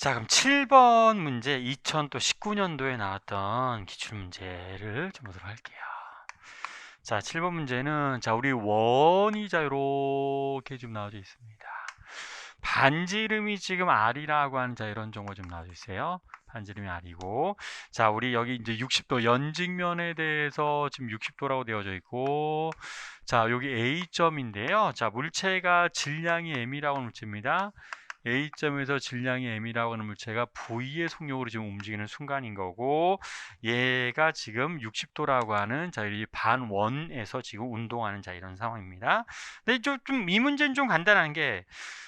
자, 그럼 7번 문제 2019년도에 나왔던 기출문제를 좀 보도록 할게요. 자, 7번 문제는 우리 원이 이렇게 좀 나와져 있습니다. 반지름이 지금 R이라고 하는 이런 정보 좀 나와져 있어요. 반지름이 R이고, 자, 우리 여기 이제 60도 연직면에 대해서 지금 60도라고 되어져 있고, 자, 여기 A점인데요. 자, 물체가 질량이 M이라고 하는 물체입니다. A점에서 질량이 M이라고 하는 물체가 V의 속력으로 지금 움직이는 순간인 거고, 얘가 지금 60도라고 하는 이 반원에서 지금 운동하는 이런 상황입니다. 근데 이 문제는 좀 간단한 게,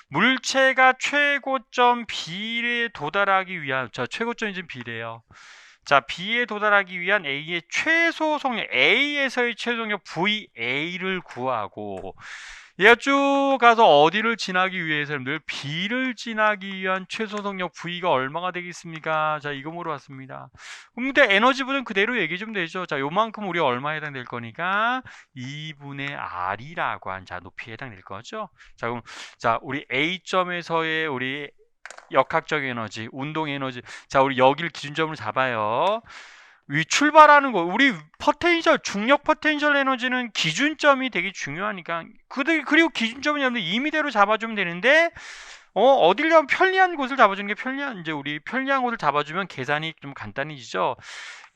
물체가 최고점 B에 도달하기 위한, 최고점이 지금 B래요. 자, B에 도달하기 위한 A의 최소 속력, A에서의 최소 속력 VA를 구하고, 얘가 쭉 가서 어디를 지나기 위해서 여러분들 B를 지나기 위한 최소 속력 V가 얼마가 되겠습니까? 자, 이거 물어봤습니다. 근데 에너지분은 그대로 얘기 좀 되죠. 자, 요만큼 우리가 얼마에 해당될 거니까 2분의 R이라고 한 높이에 해당될 거죠. 자, 그럼 우리 A점에서의 우리 역학적 에너지, 운동 에너지. 자, 우리 여기를 기준점으로 잡아요. 출발하는 거, 우리 포텐셜, 중력 포텐셜 에너지는 기준점이 되게 중요하니까. 그리고 기준점은 여러분들 임의대로 잡아주면 되는데, 어딜 가면 편리한 곳을 잡아주는 게 우리 편리한 곳을 잡아주면 계산이 좀 간단해지죠.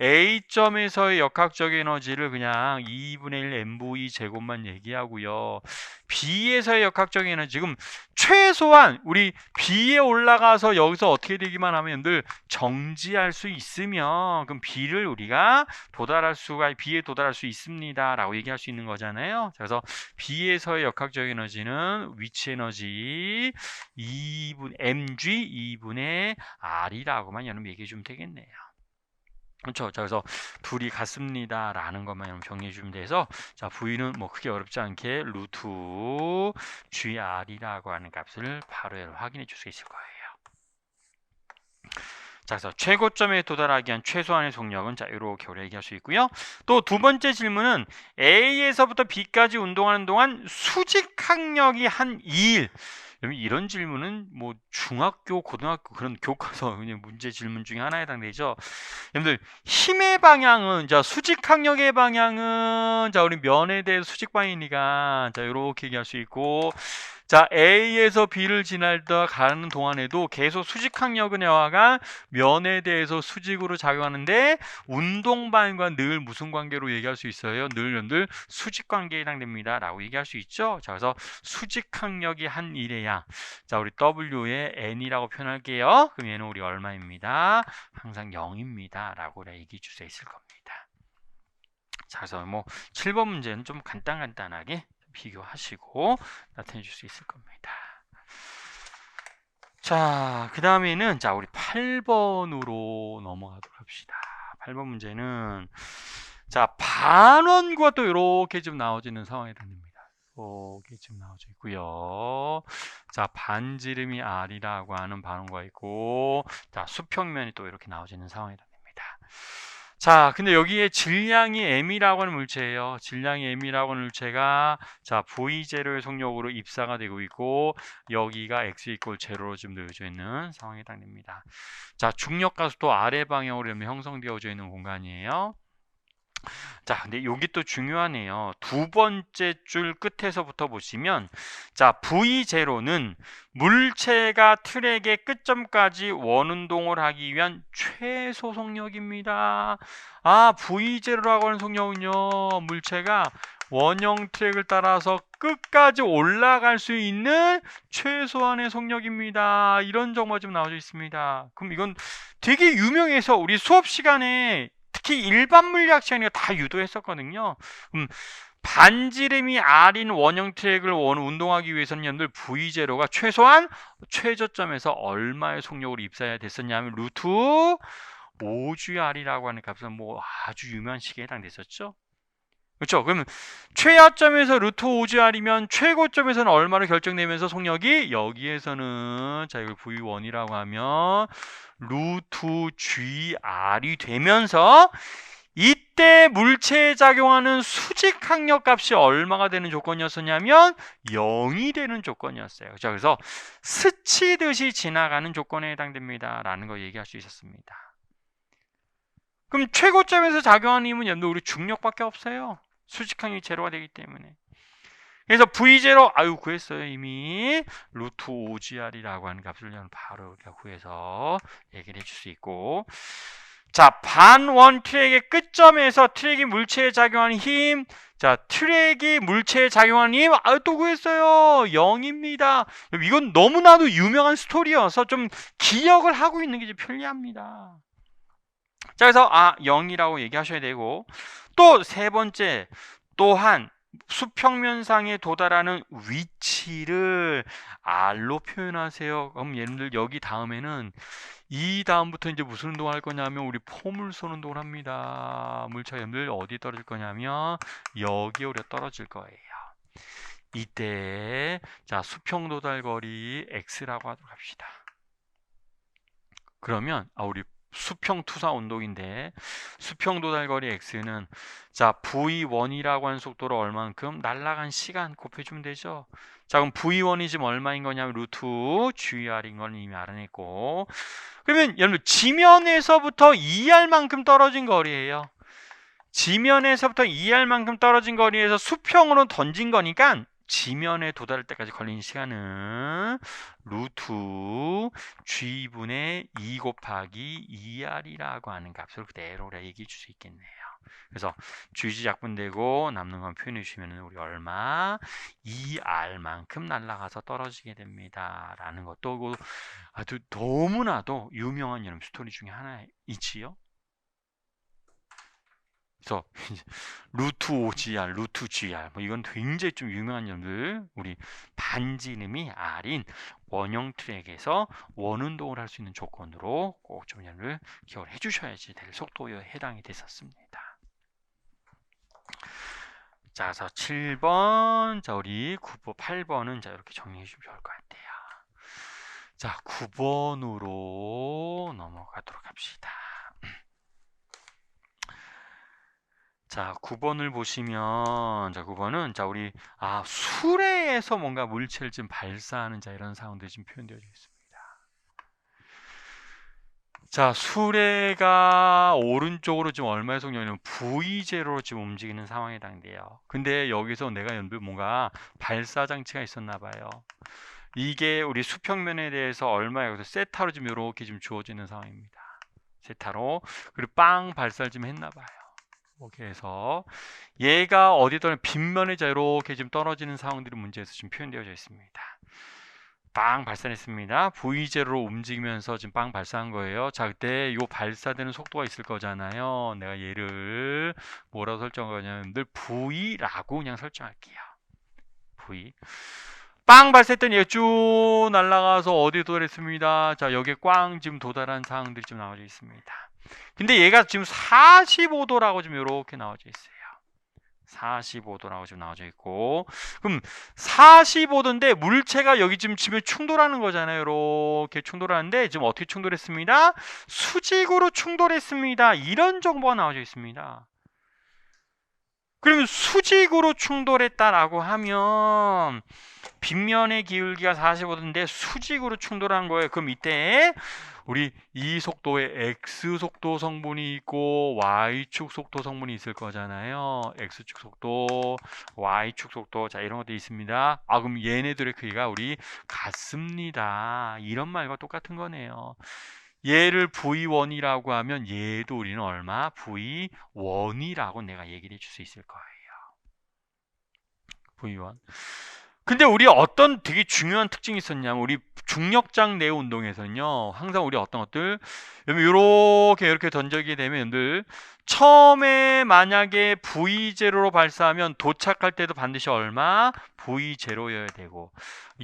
A점에서의 역학적 에너지를 그냥 2분의 1 mv 제곱만 얘기하고요. B에서의 역학적 에너지, 지금 최소한 우리 B에 올라가서 여기서 어떻게 되기만 하면 늘 정지할 수 있으면 그럼 B에 도달할 수 있습니다 라고 얘기할 수 있는 거잖아요. 그래서 B에서의 역학적 에너지는 위치 에너지 2분 mg 2분의 r이라고만 여러분 얘기해 주면 되겠네요. 그렇죠. 자, 그래서 둘이 같습니다 라는 것만 여러분 정리해 주면 돼서, 자, V는 뭐 크게 어렵지 않게 루트 GR이라고 하는 값을 바로 확인해 줄 수 있을 거예요. 자, 그래서 최고점에 도달하기 위한 최소한의 속력은 이렇게 우리가 얘기할 수 있고요. 또 두 번째 질문은 A에서부터 B까지 운동하는 동안 수직항력이 한 2일. 이런 질문은 뭐 중학교, 고등학교 그런 교과서 그냥 문제 질문 중에 하나에 해당되죠. 여러분들 힘의 방향은 수직항력의 방향은 우리 면에 대해서 수직 방향이니까 이렇게 얘기할 수 있고, 자, A에서 B를 지나다 가는 동안에도 계속 수직항력은 여하가 면에 대해서 수직으로 작용하는데 운동 방향과 늘 무슨 관계로 얘기할 수 있어요? 늘 수직 관계에 해당됩니다 라고 얘기할 수 있죠. 자, 그래서 수직항력이 한 1이야. 자, 우리 W의 N이라고 표현할게요. 그럼 얘는 우리 얼마입니다? 항상 0입니다 라고 얘기해 줄 수 있을 겁니다. 자, 그래서 뭐 7번 문제는 좀 간단하게 비교하시고 나타내 줄 수 있을 겁니다. 자, 그 다음에는 우리 8번으로 넘어가도록 합시다. 8번 문제는 반원과 또 이렇게 좀 나와지는 상황이 됩니다. 이렇게 좀 나와져 있고요. 자, 반지름이 R이라고 하는 반원과 있고, 자, 수평면이 또 이렇게 나와지는 상황이 됩니다. 자, 근데 여기에 질량이 M이라고 하는 물체예요. 질량이 M이라고 하는 물체가 V0의 속력으로 입사가 되고 있고, 여기가 X 이퀄 제로로 지금 놓여져 있는 상황에 해당됩니다. 자, 중력 가속도 아래 방향으로 형성되어져 있는 공간이에요. 자, 근데 여기 또 중요하네요. 두 번째 줄 끝에서부터 보시면, 자, V0는 물체가 트랙의 끝점까지 원운동을 하기 위한 최소 속력입니다. 아, V0라고 하는 속력은요, 물체가 원형 트랙을 따라서 끝까지 올라갈 수 있는 최소한의 속력입니다. 이런 정보가 좀 나와져 있습니다. 그럼 이건 되게 유명해서 우리 수업 시간에 특히 일반 물리학 시간에 다 유도했었거든요. 반지름이 R인 원형 트랙을 운동하기 위해서는 여러분들 V0가 최소한 최저점에서 얼마의 속력으로 입사해야 됐었냐면 루트 5GR이라고 하는 값은 뭐 아주 유명한 시기에 해당됐었죠. 그렇죠? 그러면 최하점에서 루트 5GR이면 최고점에서는 얼마로 결정되면서 속력이 여기에서는 이걸 V1이라고 하면 루트 GR이 되면서 이때 이때 물체에 작용하는 수직 항력값이 얼마가 되는 조건이었었냐면 0이 되는 조건이었어요. 자, 그래서 스치듯이 지나가는 조건에 해당됩니다 라는 거 얘기할 수 있었습니다. 그럼 최고점에서 작용하는 힘은 여러분들 우리 중력밖에 없어요. 수직 항력이 제로가 되기 때문에. 그래서 V0 구했어요. 이미 루트 5GR이라고 하는 값을 바로 이렇게 구해서 얘기를 해줄 수 있고, 자, 반원 트랙의 끝점에서 트랙이 물체에 작용하는 힘, 자, 트랙이 물체에 작용하는 힘, 또 구했어요. 0입니다. 이건 너무나도 유명한 스토리여서 좀 기억을 하고 있는 게 좀 편리합니다. 자, 그래서 0이라고 얘기하셔야 되고, 또 세 번째, 또한 수평면상에 도달하는 위치를 R로 표현하세요. 그럼 얘네들 여기 다음에는 이 다음부터 이제 무슨 운동을 할 거냐면 우리 포물선 운동을 합니다. 물체가 얘네들 어디 떨어질 거냐면 여기에 우리가 떨어질 거예요. 이때 자, 수평 도달 거리 X라고 하도록 합시다. 그러면 우리 수평 투사 운동인데 수평 도달 거리 X는 자, V1이라고 하는 속도로 얼만큼 날아간 시간 곱해주면 되죠. 자, 그럼 V1이 지금 얼마인 거냐면 루트 GR인 걸 이미 알아냈고, 그러면 여러분 지면에서부터 2R만큼 떨어진 거리예요. 지면에서부터 2R만큼 떨어진 거리에서 수평으로 던진 거니까 지면에 도달할 때까지 걸리는 시간은 루트 G분의 2 곱하기 2R이라고 하는 값을 그대로 얘기해 줄 수 있겠네요. 그래서 GG 약분되고 남는 건 표현해 주시면 우리 얼마? 2R만큼 날아가서 떨어지게 됩니다 라는 것도 아주 너무나도 유명한 여러분 스토리 중에 하나이지요. 그래서 루트 5GR, 루트 GR 이건 굉장히 좀 유명한 점들, 우리 반지름이 R인 원형 트랙에서 원운동을 할 수 있는 조건으로 꼭 좀 여러분들 기억을 해주셔야지 될 속도에 해당이 됐었습니다. 자, 그래서 7번, 자, 우리 9번, 8번은 자, 이렇게 정리해 주시면 좋을 것 같아요. 자, 9번으로 넘어가도록 합시다. 자, 9번을 보시면, 자, 9번은, 자, 우리, 수레에서 뭔가 물체를 좀 발사하는 자, 이런 상황들이 지금 표현되어 있습니다. 자, 수레가 오른쪽으로 지금 얼마의 속력이냐면 V0로 지금 움직이는 상황에 해당돼요. 근데 여기서 내가 뭔가 발사 장치가 있었나 봐요. 이게 우리 수평면에 대해서 얼마에 여기서 세타로 지금 이렇게 지금 주어지는 상황입니다. 세타로. 그리고 빵 발사를 좀 했나 봐요. 이렇게 해서 얘가 어디 떨어지는 빗면에 이렇게 지금 떨어지는 상황들이 문제에서 지금 표현되어 있습니다. 빵 발사했습니다. V0로 움직이면서 지금 빵 발사한 거예요. 자, 그때 요 발사되는 속도가 있을 거잖아요. 내가 얘를 뭐라고 설정하냐면 늘 V라고 그냥 설정할게요. V. 빵 발사했더니 얘가 쭉 날아가서 어디에 도달했습니다. 자, 여기에 꽝 지금 도달한 상황들이 지금 나와져 있습니다. 근데 얘가 지금 45도라고 지금 이렇게 나와져 있어요. 45도라고 지금 나와져 있고, 그럼 45도인데 물체가 여기 지금 충돌하는 거잖아요. 이렇게 충돌하는데 지금 어떻게 충돌했습니다? 수직으로 충돌했습니다. 이런 정보가 나와져 있습니다. 그러면 수직으로 충돌했다라고 하면 빗면의 기울기가 45도인데 수직으로 충돌한 거예요. 그럼 이때 우리 이 속도에 X속도 성분이 있고 Y축 속도 성분이 있을 거잖아요. X축 속도, Y축 속도, 자, 이런 것도 있습니다. 그럼 얘네들의 크기가 우리 같습니다. 이런 말과 똑같은 거네요. 얘를 V1이라고 하면 얘도 우리는 얼마? V1이라고 내가 얘기를 해줄 수 있을 거예요. V1. 근데 우리 어떤 되게 중요한 특징이 있었냐면 우리 중력장 내의 운동에서는요, 항상 우리 어떤 것들 이렇게 던지게 되면 여러분들 처음에 만약에 V0로 발사하면 도착할 때도 반드시 얼마? V0여야 되고,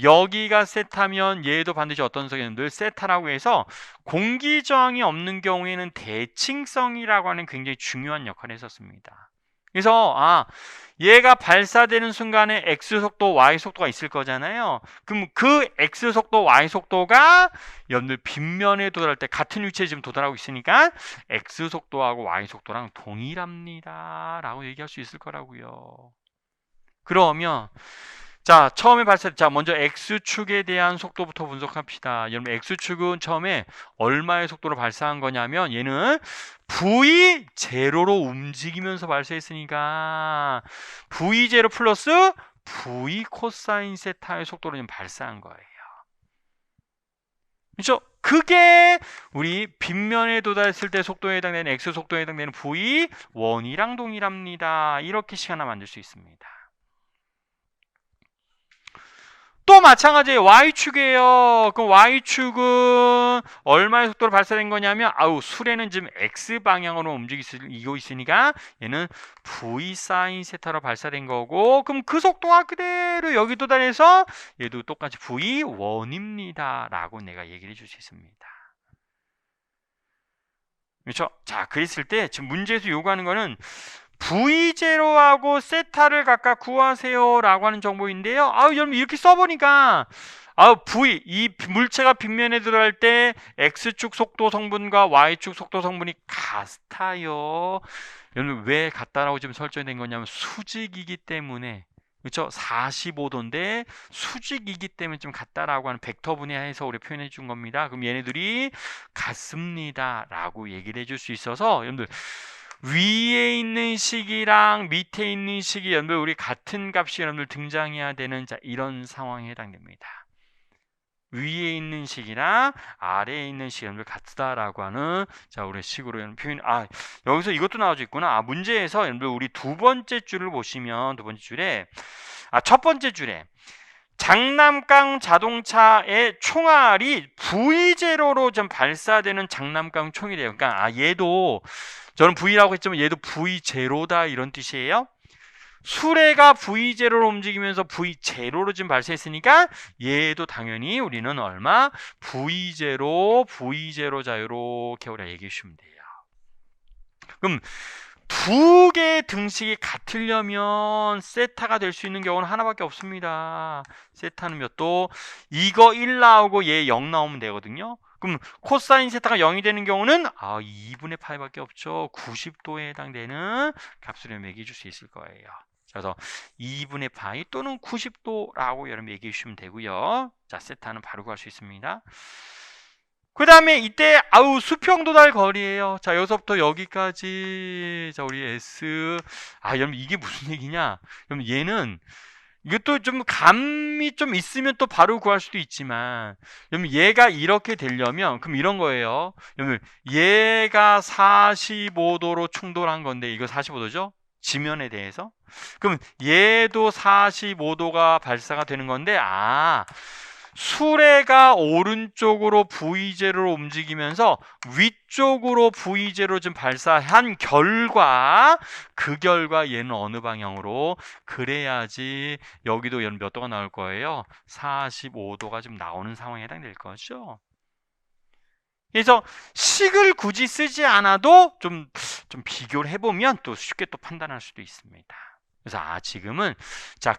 여기가 세타면 얘도 반드시 어떤 성이었는데 세타라고 해서 공기 저항이 없는 경우에는 대칭성이라고 하는 굉장히 중요한 역할을 했었습니다. 그래서 얘가 발사되는 순간에 x 속도, y 속도가 있을 거잖아요. 그럼 그 x 속도, y 속도가 여러분들 빗면에 도달할 때 같은 위치에 지금 도달하고 있으니까 x 속도하고 y 속도랑 동일합니다 라고 얘기할 수 있을 거라고요. 그러면 자, 처음에 자, 먼저 X축에 대한 속도부터 분석합시다. 여러분, X축은 처음에 얼마의 속도로 발사한 거냐면, 얘는 V0로 움직이면서 발사했으니까, V0 플러스 V 코사인 세타의 속도로 지금 발사한 거예요. 그렇죠? 그게 우리 빗면에 도달했을 때 속도에 해당되는 X 속도에 해당되는 V1이랑 동일합니다. 이렇게 시간 하나 만들 수 있습니다. 또 마찬가지예요. Y축이에요. 그럼 Y축은 얼마의 속도로 발사된 거냐면 수레는 지금 X방향으로 움직이고 있으니까 얘는 V 사인 세타로 발사된 거고, 그럼 그 속도가 그대로 여기 도달해서 얘도 똑같이 V1입니다 라고 내가 얘기를 해줄 수 있습니다. 그렇죠? 자, 그랬을 때 지금 문제에서 요구하는 거는 V0하고 세타를 각각 구하세요 라고 하는 정보인데요. 여러분 이렇게 써보니까 이 물체가 빗면에 들어갈 때 X축 속도 성분과 Y축 속도 성분이 같아요. 여러분 왜 같다라고 지금 설정된 거냐면 수직이기 때문에, 그렇죠? 45도인데 수직이기 때문에 좀 같다라고 하는 벡터 분해해서 우리 표현해 준 겁니다. 그럼 얘네들이 같습니다 라고 얘기를 해줄 수 있어서 여러분들 위에 있는 식이랑 밑에 있는 식이 여러분들 우리 같은 값이 여러분들 등장해야 되는 이런 상황에 해당됩니다. 위에 있는 식이랑 아래에 있는 식이 여러분들 같다라고 하는 우리 식으로 표현. 여기서 이것도 나와져 있구나. 문제에서 여러분들 우리 두 번째 줄을 보시면 두 번째 줄에 첫 번째 줄에 장남강 자동차의 총알이 V0로 좀 발사되는 장남강 총이래요. 그러니까 얘도 저는 V라고 했지만 얘도 V0다 이런 뜻이에요. 수레가 V0로 움직이면서 V0로 지금 발사했으니까 얘도 당연히 우리는 얼마? V0 자 이렇게 우리가 얘기해 주시면 돼요. 그럼 두 개의 등식이 같으려면 세타가 될 수 있는 경우는 하나밖에 없습니다. 세타는 몇 도? 이거 1 나오고 얘 0 나오면 되거든요. 그럼 코사인 세타가 0이 되는 경우는 2분의 파이밖에 없죠. 90도에 해당되는 값을 매겨줄 수 있을 거예요. 그래서 2분의 파이 또는 90도라고 여러분 얘기해 주시면 되고요. 자, 세타는 바로 구할 수 있습니다. 그 다음에 이때 수평 도달 거리예요. 자, 여기서부터 여기까지 우리 S 여러분 이게 무슨 얘기냐? 그럼 얘는 이것도 좀 감이 좀 있으면 또 바로 구할 수도 있지만, 여러분 얘가 이렇게 되려면 그럼 이런 거예요. 여러분 얘가 45도로 충돌한 건데 이거 45도죠? 지면에 대해서. 그럼 얘도 45도가 발사가 되는 건데 수레가 오른쪽으로 V0로 움직이면서 위쪽으로 V0로 좀 발사한 결과 그 결과 얘는 어느 방향으로 그래야지 여기도 얘는 몇 도가 나올 거예요? 45도가 좀 나오는 상황에 해당될 거죠. 그래서 식을 굳이 쓰지 않아도 좀 비교를 해보면 또 쉽게 또 판단할 수도 있습니다. 그래서 지금은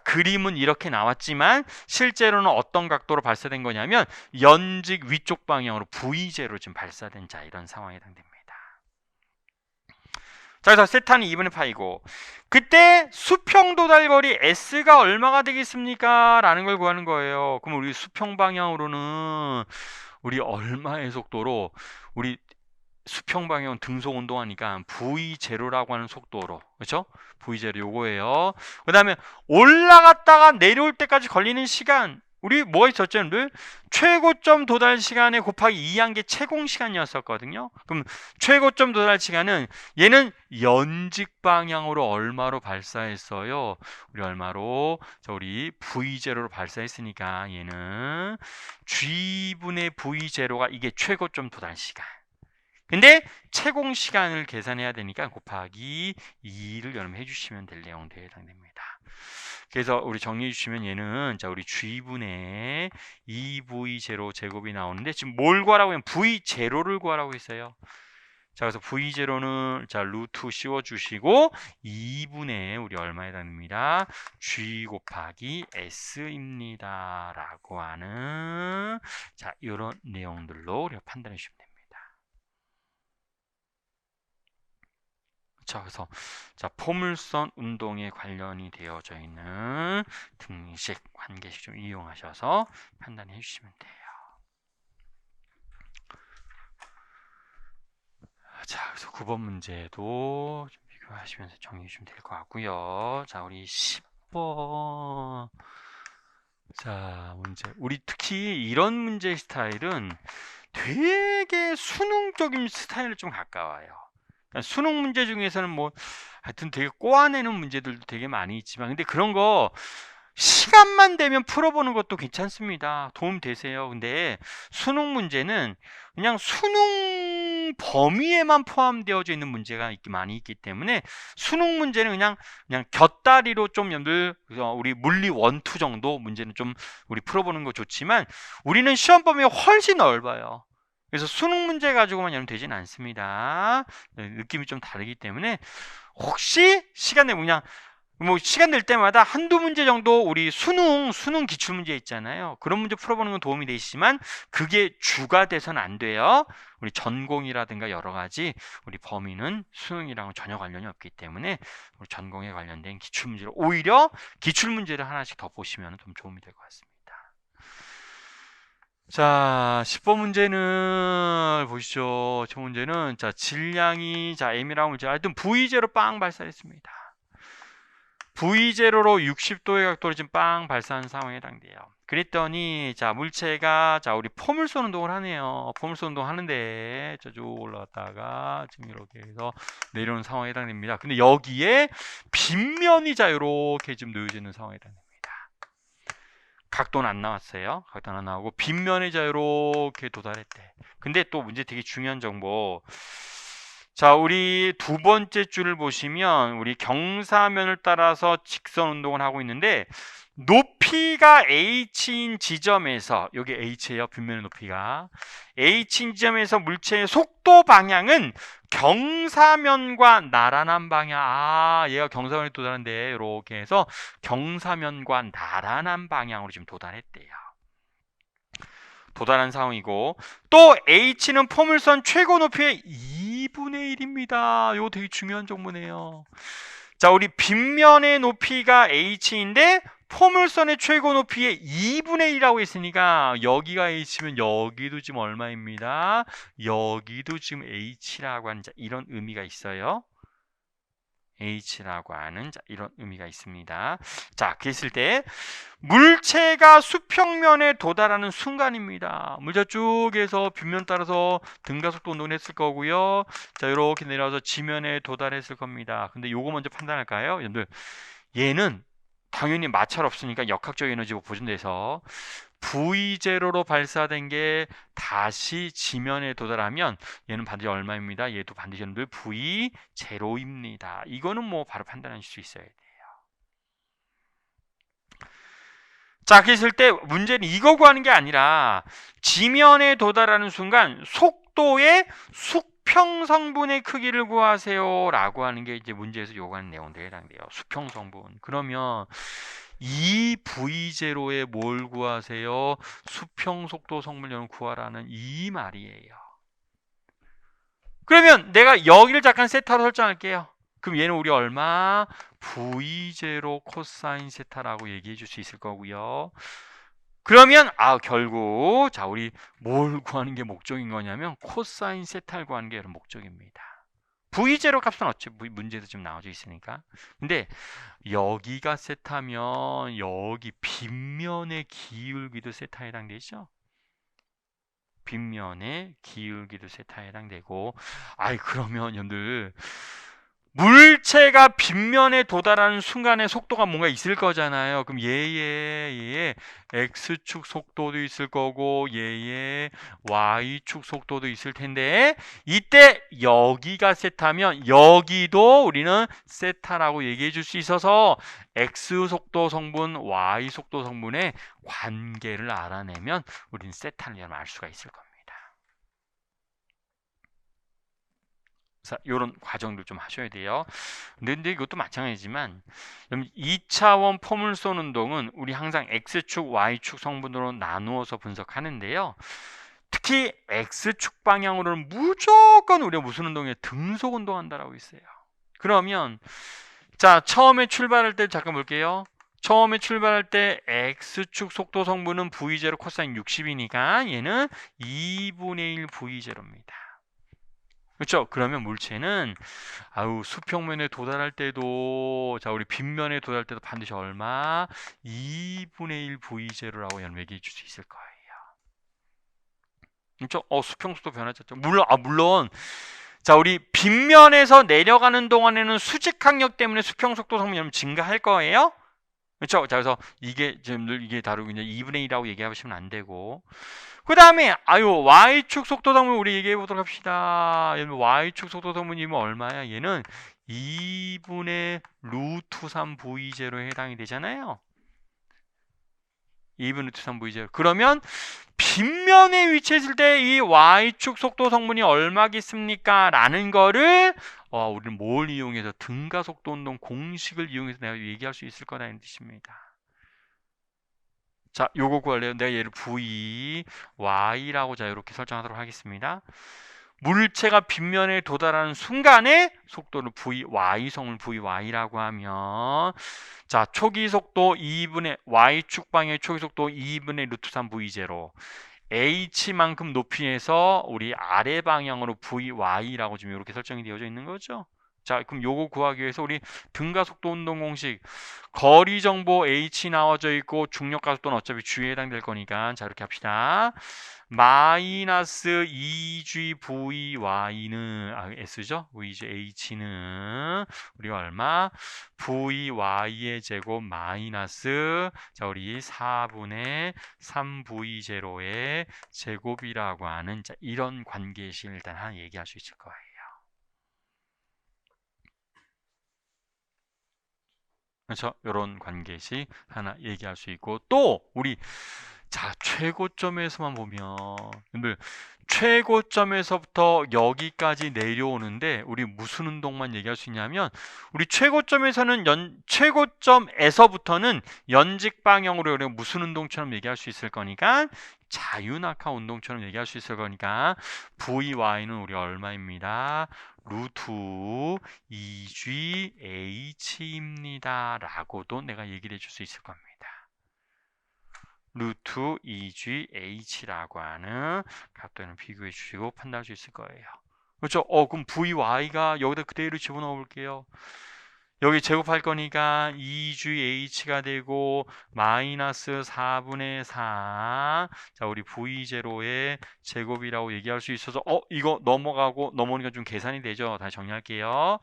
그림은 이렇게 나왔지만 실제로는 어떤 각도로 발사된 거냐면 연직 위쪽 방향으로 V0로 지금 발사된 이런 상황에 해당됩니다. 자, 그래서 세타는 2분의 파이고 그때 수평 도달거리 S가 얼마가 되겠습니까? 라는 걸 구하는 거예요. 그럼 우리 수평 방향으로는 우리 얼마의 속도로 우리 수평 방향은 등속 운동하니까 V0라고 하는 속도로, 그렇죠? V0 요거예요. 그 다음에 올라갔다가 내려올 때까지 걸리는 시간, 우리 뭐가 있었죠? 최고점 도달 시간에 곱하기 2한 게 채공 시간이었었거든요. 그럼 최고점 도달 시간은 얘는 연직 방향으로 얼마로 발사했어요? 우리 얼마로? 우리 V0로 발사했으니까 얘는 G분의 V0가 이게 최고점 도달 시간. 근데 채공 시간을 계산해야 되니까 곱하기 2를 여러분 해주시면 될 내용들에 해당됩니다. 그래서 우리 정리해 주시면 얘는 우리 G분의 2V0 제곱이 나오는데 지금 뭘 구하라고 하면 V0를 구하라고 했어요. 자, 그래서 V0는 자 루트 씌워주시고 2분의 우리 얼마에 해당됩니다. G 곱하기 S입니다. 라고 하는 자 이런 내용들로 우리가 판단해 주시면 됩니다. 자, 그래서 자 포물선 운동에 관련이 되어져 있는 등식, 관계식 좀 이용하셔서 판단해 주시면 돼요. 자, 그래서 9번 문제도 좀 비교하시면서 정리해 주시면 될 것 같고요. 자, 우리 10번 자 문제, 우리 특히 이런 문제 스타일은 되게 수능적인 스타일에 좀 가까워요. 그러니까 수능 문제 중에서는 뭐 하여튼 되게 꼬아내는 문제들도 되게 많이 있지만, 근데 그런 거 시간만 되면 풀어보는 것도 괜찮습니다. 도움 되세요. 근데 수능 문제는 그냥 수능 범위에만 포함되어져 있는 문제가 많이 있기 때문에 수능 문제는 그냥 곁다리로 좀 여러분들 우리 물리 1, 2 정도 문제는 좀 우리 풀어보는 거 좋지만, 우리는 시험 범위가 훨씬 넓어요. 그래서 수능 문제 가지고만 여러분 되진 않습니다. 느낌이 좀 다르기 때문에 혹시 시간 내면 그냥 뭐 시간 될 때마다 한두 문제 정도 우리 수능 기출 문제 있잖아요. 그런 문제 풀어보는 건 도움이 되시지만 그게 주가 돼서는 안 돼요. 우리 전공이라든가 여러 가지 우리 범위는 수능이랑은 전혀 관련이 없기 때문에 우리 전공에 관련된 기출 문제를, 오히려 기출 문제를 하나씩 더 보시면 좀 도움이 될 것 같습니다. 자, 10번 문제는 보시죠. 저 문제는 자 질량이 자 M이라고 문제, 하여튼 V0 빵 발사했습니다. V0로 60도의 각도로 지금 빵 발사한 상황에 해당돼요. 그랬더니 자 물체가 자 우리 포물선 운동을 하네요. 포물선 운동 하는데 쭉 올라갔다가 지금 이렇게 해서 내려오는 상황에 해당됩니다. 근데 여기에 빗면이 자 이렇게 지금 놓여져 있는 상황에 해당됩니다. 각도는 안 나왔어요. 각도는 안 나오고 빗면의 자 이렇게 도달했대. 근데 또 문제 되게 중요한 정보. 자, 우리 두 번째 줄을 보시면 우리 경사면을 따라서 직선 운동을 하고 있는데, 높이가 h인 지점에서, 여기 h예요. 빗면의 높이가 h인 지점에서 물체의 속도 방향은 경사면과 나란한 방향. 얘가 경사면에 도달한데 이렇게 해서 경사면과 나란한 방향으로 지금 도달했대요. 도달한 상황이고, 또 h는 포물선 최고 높이의 2분의 1입니다. 이거 되게 중요한 정보네요. 자, 우리 빗면의 높이가 h인데 포물선의 최고 높이의 2분의 1이라고 했으니까 여기가 h면 여기도 지금 얼마입니다. 여기도 지금 h라고 하는 이런 의미가 있어요. h라고 하는 이런 의미가 있습니다. 자, 그랬을 때 물체가 수평면에 도달하는 순간입니다. 물체 쭉에서 빗면 따라서 등가속도 운동을 했을 거고요. 자, 이렇게 내려와서 지면에 도달했을 겁니다. 근데 요거 먼저 판단할까요? 여러분들, 얘는 당연히 마찰 없으니까 역학적 에너지 보존돼서 V0로 발사된 게 다시 지면에 도달하면 얘는 반드시 얼마입니다. 얘도 반드시 여러분들 V0입니다. 이거는 뭐 바로 판단하실 수 있어야 돼요. 자, 그랬을 때 문제는 이거 구하는 게 아니라 지면에 도달하는 순간 속도의 수평성분의 크기를 구하세요 라고 하는 게 이제 문제에서 요구하는 내용들에 해당돼요. 수평성분. 그러면 이 V0에 뭘 구하세요? 수평속도 성분을 구하라는 이 말이에요. 그러면 내가 여기를 잠깐 세타로 설정할게요. 그럼 얘는 우리 얼마? V0 코사인 세타라고 얘기해 줄 수 있을 거고요. 그러면 결국 자 우리 뭘 구하는 게 목적인 거냐면 코사인 세타를 구하는 게 여러분 목적입니다. V0 값은 어차피 문제에서 지금 나와져 있으니까. 근데 여기가 세타면 여기 빗면의 기울기도 세타에 해당되죠. 빗면의 기울기도 세타에 해당되고, 그러면 여러분들 물체가 빗면에 도달하는 순간에 속도가 뭔가 있을 거잖아요. 그럼 얘의 x축 속도도 있을 거고 얘의 y축 속도도 있을 텐데, 이때 여기가 세타면 여기도 우리는 세타라고 얘기해 줄 수 있어서 x 속도 성분, y 속도 성분의 관계를 알아내면 우리는 세타를 알 수가 있을 겁니다. 이런 과정들 좀 하셔야 돼요. 근데 이것도 마찬가지지만 2차원 포물선 운동은 우리 항상 X축, Y축 성분으로 나누어서 분석하는데요. 특히 X축 방향으로는 무조건 우리가 무슨 운동이에요? 등속 운동한다라고 있어요. 그러면 자, 처음에 출발할 때 잠깐 볼게요. 처음에 출발할 때 X축 속도 성분은 V0 코사인 60이니까 얘는 2분의 1 V0입니다. 그렇죠? 그러면 물체는 수평면에 도달할 때도, 자, 우리 빗면에 도달할 때도 반드시 얼마? 2분의 1 V0라고 얘기해 줄 수 있을 거예요. 그렇죠? 수평속도 변화졌죠. 물론 자, 우리 빗면에서 내려가는 동안에는 수직 항력 때문에 수평속도 성분이 증가할 거예요. 그렇죠? 자, 그래서 이게 지금 늘 이게 다루고 이제 2분의 1이라고 얘기하시면 안 되고, 그 다음에 Y축 속도 성분 우리 얘기해 보도록 합시다. Y축 속도 성분이면 얼마야? 얘는 2분의 루트 3 V0에 해당이 되잖아요. 2분의 루트 3 V0. 그러면 빗면에 위치했을 때 이 Y축 속도 성분이 얼마겠습니까? 라는 거를 우리는 뭘 이용해서 등가속도 운동 공식을 이용해서 내가 얘기할 수 있을 거다 이 뜻입니다. 자, 요거 구할래요. 내가 얘를 V, Y라고 자 이렇게 설정하도록 하겠습니다. 물체가 빗면에 도달하는 순간에 속도를 VY 성을 VY라고 하면, 자, 초기 속도 2분의 Y축 방향의 초기 속도 2분의 루트 3 V0, H만큼 높이에서 우리 아래 방향으로 VY라고 지금 이렇게 설정이 되어져 있는 거죠. 자, 그럼 요거 구하기 위해서 우리 등가속도 운동 공식, 거리 정보 H 나와져 있고 중력 가속도는 어차피 G에 해당될 거니까, 자, 이렇게 합시다. 마이너스 2GVY는 S죠? VG H는 우리가 얼마? VY의 제곱 마이너스, 자, 우리 4분의 3V0의 제곱이라고 하는, 자, 이런 관계식 일단 하나 얘기할 수 있을 거예요. 그렇죠? 이런 관계식 하나 얘기할 수 있고, 또 우리 자, 최고점에서만 보면 여러분들 최고점에서부터 여기까지 내려오는데 우리 무슨 운동만 얘기할 수 있냐면, 우리 최고점에서는 최고점에서부터는 연직 방향으로 우리가 무슨 운동처럼 얘기할 수 있을 거니까, 자유낙하 운동처럼 얘기할 수 있을 거니까 VY는 우리 얼마입니다? 루트 2GH입니다 라고도 내가 얘기를 해줄 수 있을 겁니다. 루트 2GH라고 하는 값들을 비교해 주시고 판단할 수 있을 거예요. 그렇죠? 그럼 VY가 여기다 그대로 집어넣어 볼게요. 여기 제곱할 거니까 2GH가 되고 마이너스 4분의 4. 자, 우리 V0의 제곱이라고 얘기할 수 있어서 이거 넘어오니까 좀 계산이 되죠. 다시 정리할게요.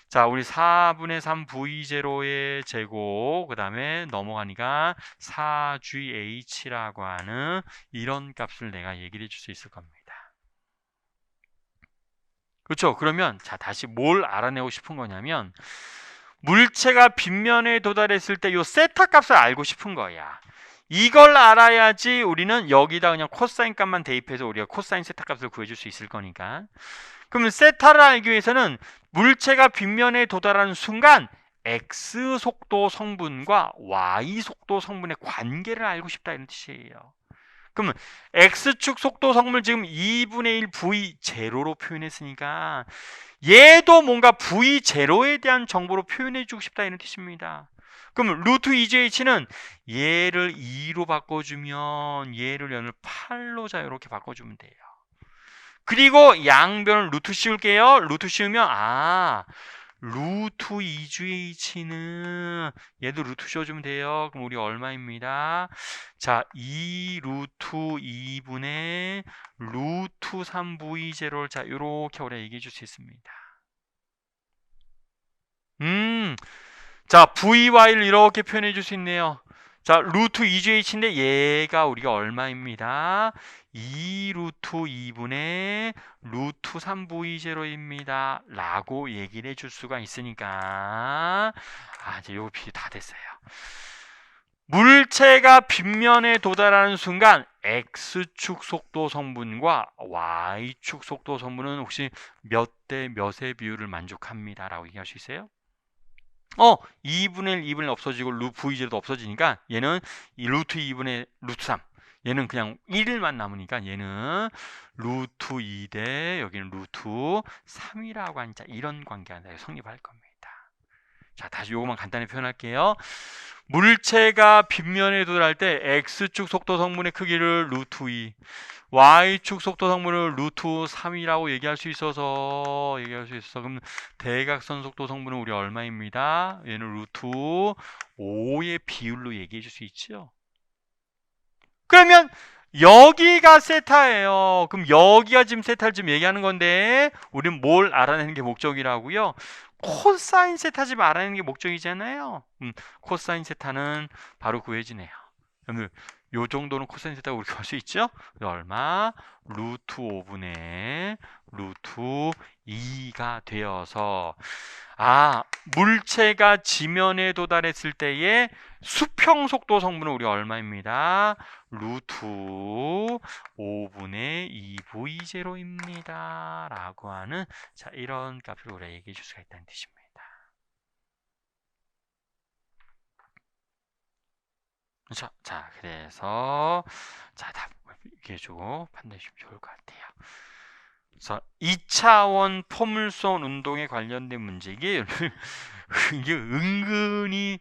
자, 우리 4분의 3 V0의 제곱, 그 다음에 넘어가니까 4GH라고 하는 이런 값을 내가 얘기를 해줄 수 있을 겁니다. 그렇죠? 그러면 자, 다시 뭘 알아내고 싶은 거냐면, 물체가 빗면에 도달했을 때 이 세타 값을 알고 싶은 거야. 이걸 알아야지 우리는 여기다 그냥 코사인 값만 대입해서 우리가 코사인 세타 값을 구해줄 수 있을 거니까. 그러면 세타를 알기 위해서는 물체가 빗면에 도달하는 순간 X 속도 성분과 Y 속도 성분의 관계를 알고 싶다 이런 뜻이에요. 그러면 X축 속도 성분을 지금 2분의 1 V0로 표현했으니까 얘도 뭔가 V0에 대한 정보로 표현해주고 싶다 이런 뜻입니다. 그럼 루트 2GH는 얘를 2로 바꿔주면 얘를 연을 8로 자 이렇게 바꿔주면 돼요. 그리고 양변을 루트 씌울게요. 루트 씌우면 루트 2GH는 얘도 루트 씌워주면 돼요. 그럼 우리 얼마입니다? 자, 2 루트 2분의 루트 3V0를 자 이렇게 우리가 얘기해 줄 수 있습니다. 자, VY를 이렇게 표현해 줄 수 있네요. 자, 루트 2GH인데 얘가 우리가 얼마입니다? 2 루트 2분의 루트 3V0입니다 라고 얘기를 해줄 수가 있으니까, 이제 요거 다 됐어요. 물체가 빗면에 도달하는 순간 x축 속도 성분과 y축 속도 성분은 혹시 몇 대 몇의 비율을 만족합니다 라고 얘기할 수 있어요? 2분의 1, 2분의 1 없어지고 V제로도 없어지니까 얘는 루트 2분의 루트 3, 얘는 그냥 1만 남으니까 얘는 루트 2대 여기는 루트 3이라고 하는 이런 관계가 성립할 겁니다. 자, 다시 요것만 간단히 표현할게요. 물체가 빗면에 도달할 때 x축 속도 성분의 크기를 루트 2, y축 속도 성분을 루트 3이라고 얘기할 수 있어서 그럼 대각선 속도 성분은 우리 얼마입니다? 얘는 루트 5의 비율로 얘기해 줄 수 있죠. 그러면 여기가 세타예요. 그럼 여기가 지금 세타를 지금 얘기하는 건데 우리는 뭘 알아내는 게 목적이라고요? 코사인 세타 지금 알아내는 게 목적이잖아요. 코사인 세타는 바로 구해지네요. 여러분 요 정도는 코사인 세타가 우리가 할 수 있죠? 얼마? 루트 5분의 루트 2가 되어서 물체가 지면에 도달했을 때의 수평 속도 성분은 우리 얼마입니다? 루트 5분의 2v0입니다 라고 하는 이런 값을 우리가 얘기해 줄 수가 있다는 뜻입니다. 그렇죠? 자, 그래서 답 얘기해주고 판단해 주시면 좋을 것 같아요. 그래서 2차원 포물선 운동에 관련된 문제, 이게 은근히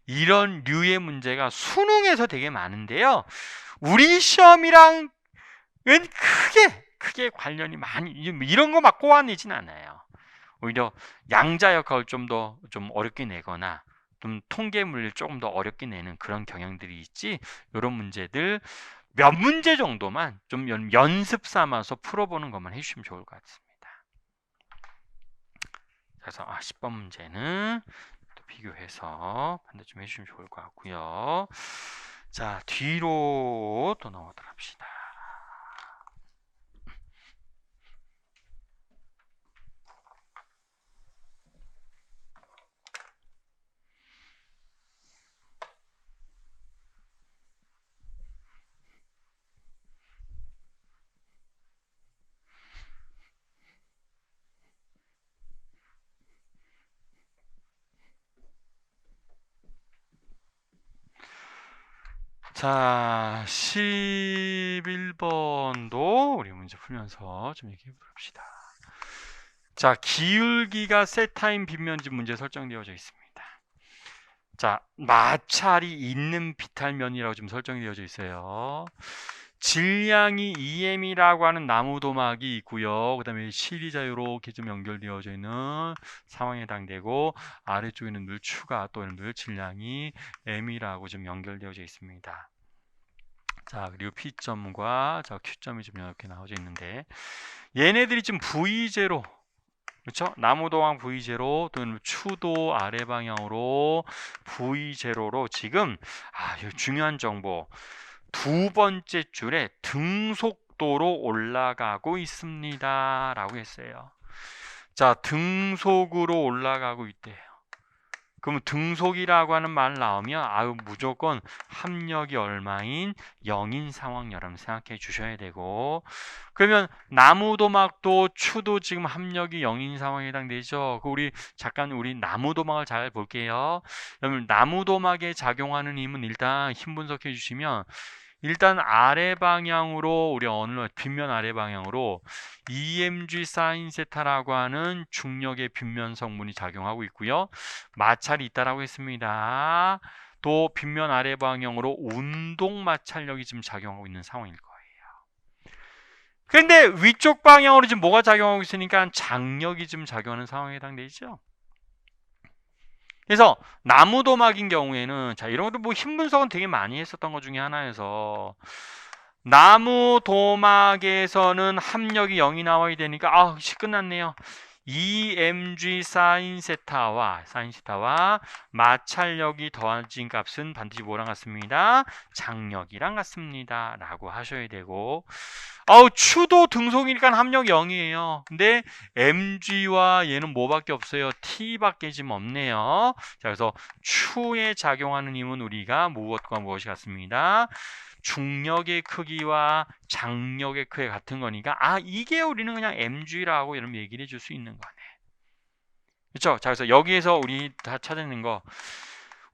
이런 류의 문제가 수능에서 되게 많은데요. 우리 시험이랑은 크게 관련이 많이, 이런 거 막 꼬아내진 않아요. 오히려 양자역학을 좀 어렵게 내거나 좀 통계물리를 조금 더 어렵게 내는 그런 경향들이 있지, 이런 문제들 몇 문제 정도만 좀 연습 삼아서 풀어보는 것만 해주시면 좋을 것 같습니다. 그래서 10번 문제는 또 비교해서 판단 좀 해주시면 좋을 것 같고요. 자, 뒤로 또 넘어가도록 합시다. 자, 11번도 우리 문제 풀면서 좀 얘기해 봅시다. 자, 기울기가 세타인 빗면지 문제 설정되어져 있습니다. 자, 마찰이 있는 비탈면이라고 좀 설정되어져 있어요. 질량이 EM이라고 하는 나무 도막이 있고요. 그 다음에 실이자 이렇게 좀 연결되어져 있는 상황에 해당되고, 아래쪽에는 늘 추가 또는 늘 질량이 M이라고 좀 연결되어져 있습니다. 자, 그리고 P점과 Q점이 좀 이렇게 나와져 있는데, 얘네들이 지금 V0, 그렇죠? 나무도항 V0 또는 추도 아래 방향으로 V0로 지금 중요한 정보, 두 번째 줄에 등속도로 올라가고 있습니다 라고 했어요. 자, 등속으로 올라가고 있대요. 그럼 등속이라고 하는 말 나오면 무조건 합력이 얼마인 0인 상황 여러분 생각해 주셔야 되고, 그러면 나무도막도 추도 지금 합력이 0인 상황에 해당되죠. 우리 나무도막을 잘 볼게요. 여러분 나무도막에 작용하는 힘은 일단 힘 분석해 주시면, 일단 아래 방향으로 우리 빗면 아래 방향으로 EMG 사인 세타라고 하는 중력의 빗면 성분이 작용하고 있고요. 마찰이 있다라고 했습니다. 또 빗면 아래 방향으로 운동 마찰력이 지금 작용하고 있는 상황일 거예요. 그런데 위쪽 방향으로 지금 뭐가 작용하고 있으니까 장력이 지금 작용하는 상황에 해당되죠. 그래서 나무도막인 경우에는 이런 것도 힘 분석은 되게 많이 했었던 것 중에 하나여서, 나무도막에서는 합력이 0이 나와야 되니까 끝났네요. EMG 사인 세타와 마찰력이 더해진 값은 반드시 뭐랑 같습니다? 장력이랑 같습니다 라고 하셔야 되고, 추도 등속이니까 합력이 0이에요. 근데 mg와 얘는 뭐밖에 없어요? t밖에 지금 없네요. 자, 그래서 추에 작용하는 힘은 우리가 무엇과 무엇이 같습니다? 중력의 크기와 장력의 크기 같은 거니까 이게 우리는 그냥 mg라고 이런 얘기를 해줄 수 있는 거네. 그렇죠? 자, 그래서 여기에서 우리 다 찾아낸 거,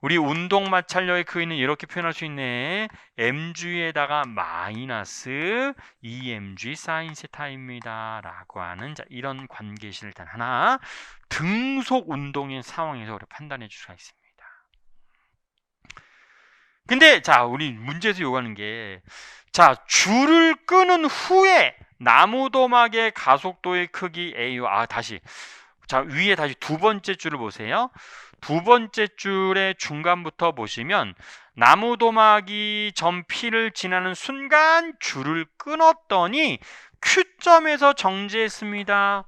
우리 운동 마찰력의 크기는 이렇게 표현할 수 있네. mg에다가 마이너스 2mg 사인 세타입니다 라고 하는, 자, 이런 관계식을 일단 하나 등속 운동인 상황에서 우리 판단해 줄 수가 있습니다. 근데 자, 우리 문제에서 요구하는 게, 자, 줄을 끄는 후에 나무도막의 가속도의 크기 AU, 다시, 자, 위에 다시 두 번째 줄을 보세요. 두 번째 줄의 중간부터 보시면 나무도막이 점 P를 지나는 순간 줄을 끊었더니 Q점에서 정지했습니다.